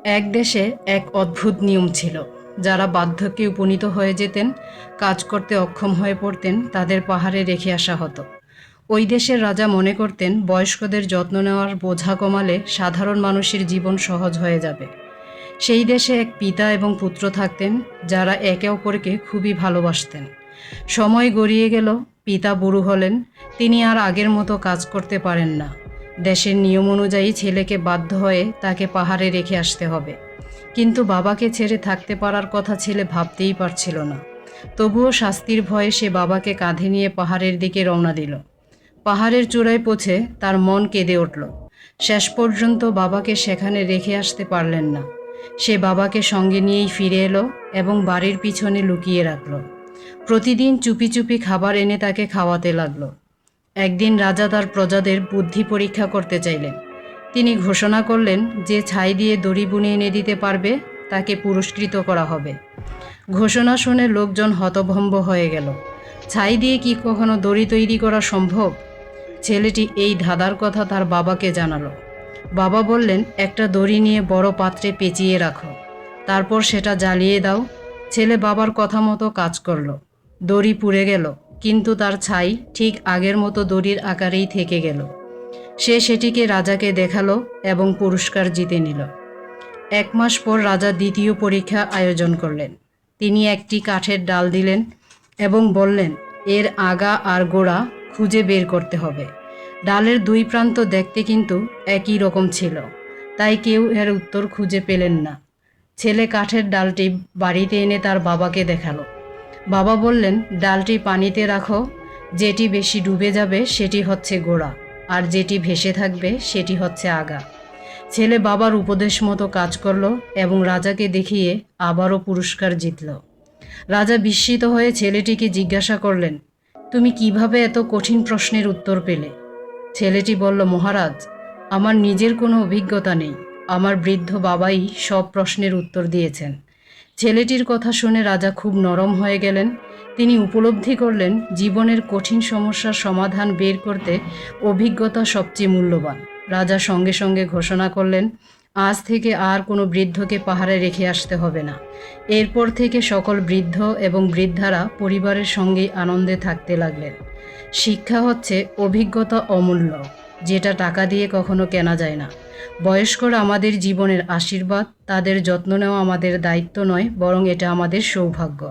এক দেশে এক অদ্ভুত নিয়ম ছিল। যারা বার্ধক্যে উপনীত হয়ে যেতেন, কাজ করতে অক্ষম হয়ে পড়তেন, তাদের পাহাড়ে রেখে আসা হতো। ওই দেশের রাজা মনে করতেন বয়স্কদের যত্ন নেওয়ার বোঝা কমালে সাধারণ মানুষের জীবন সহজ হয়ে যাবে। সেই দেশে এক পিতা এবং পুত্র থাকতেন, যারা একে অপরকে খুবই ভালোবাসতেন। সময় গড়িয়ে গেল, পিতা বুড়ো হলেন, তিনি আর আগের মতো কাজ করতে পারেন না। দেশের নিয়ম অনুযায়ী ছেলেকে বাধ্য হয়ে তাকে পাহাড়ে রেখে আসতে হবে। কিন্তু বাবাকে ছেড়ে থাকতে পারার কথা ছেলে ভাবতেই পারছিল না। তবুও শাস্তির ভয়ে সে বাবাকে কাঁধে নিয়ে পাহাড়ের দিকে রওনা দিল। পাহাড়ের চূড়ায় পৌঁছে তার মন কেঁদে উঠল। শেষ পর্যন্ত বাবাকে সেখানে রেখে আসতে পারলেন না। সে বাবাকে সঙ্গে নিয়েই ফিরে এলো এবং বাড়ির পিছনে লুকিয়ে রাখল। প্রতিদিন চুপি চুপি খাবার এনে তাকে খাওয়াতে লাগলো। একদিন রাজা তার প্রজাদের বুদ্ধি পরীক্ষা করতে চাইলেন। তিনি ঘোষণা করলেন, যে ছাই দিয়ে দড়ি বুনে এনে দিতে পারবে তাকে পুরস্কৃত করা হবে। ঘোষণা শুনে লোকজন হতভম্ব হয়ে গেল। ছাই দিয়ে কি কখনো দড়ি তৈরি করা সম্ভব? ছেলেটি এই ধাঁধার কথা তার বাবাকে জানালো। বাবা বললেন, একটা দড়ি নিয়ে বড় পাত্রে পেঁচিয়ে রাখো, তারপর সেটা জ্বালিয়ে দাও। ছেলে বাবার কথা মতো কাজ করলো। দড়ি পুড়ে গেল, কিন্তু তার ছাই ঠিক আগের মতো দড়ির আকারেই থেকে গেল। সে সেটিকে রাজাকে দেখালো এবং পুরস্কার জিতে নিল। 1 মাস পর রাজা দ্বিতীয় পরীক্ষা আয়োজন করলেন। তিনি একটি কাঠের ডাল দিলেন এবং বললেন, এর আগা আর গোড়া খুঁজে বের করতে হবে। ডালের দুই প্রান্ত দেখতে কিন্তু একই রকম ছিল, তাই কেউ এর উত্তর খুঁজে পেলেন না। ছেলে কাঠের ডালটি বাড়িতে এনে তার বাবাকে দেখালো। বাবা বললেন, ডালটি পানিতে রাখো, যেটি বেশি ডুবে যাবে সেটি হচ্ছে গোড়া, আর যেটি ভেসে থাকবে সেটি হচ্ছে আগা। ছেলে বাবার উপদেশ মতো কাজ করলো এবং রাজাকে দেখিয়ে আবারও পুরস্কার জিতল। রাজা বিস্মিত হয়ে ছেলেটিকে জিজ্ঞাসা করলেন, তুমি কিভাবে এত কঠিন প্রশ্নের উত্তর পেলে? ছেলেটি বলল, মহারাজ, আমার নিজের কোনো অভিজ্ঞতা নেই, আমার বৃদ্ধ বাবাই সব প্রশ্নের উত্তর দিয়েছেন। ছেলেটির কথা শুনে রাজা খুব নরম হয়ে গেলেন। তিনি উপলব্ধি করলেন, জীবনের কঠিন সমস্যার সমাধান বের করতে অভিজ্ঞতা সবচেয়ে মূল্যবান। রাজা সঙ্গে সঙ্গে ঘোষণা করলেন, আজ থেকে আর কোনো বৃদ্ধকে পাহাড়ে রেখে আসতে হবে না। এরপর থেকে সকল বৃদ্ধ এবং বৃদ্ধারা পরিবারের সঙ্গেই আনন্দে থাকতে লাগলেন। শিক্ষা হচ্ছে, অভিজ্ঞতা অমূল্য, যেটা টাকা দিয়ে কখনো কেনা যায় না। বয়স্করা আমাদের জীবনের আশীর্বাদ, তাদের যত্ন নেওয়া আমাদের দায়িত্ব নয়, বরং এটা আমাদের সৌভাগ্য।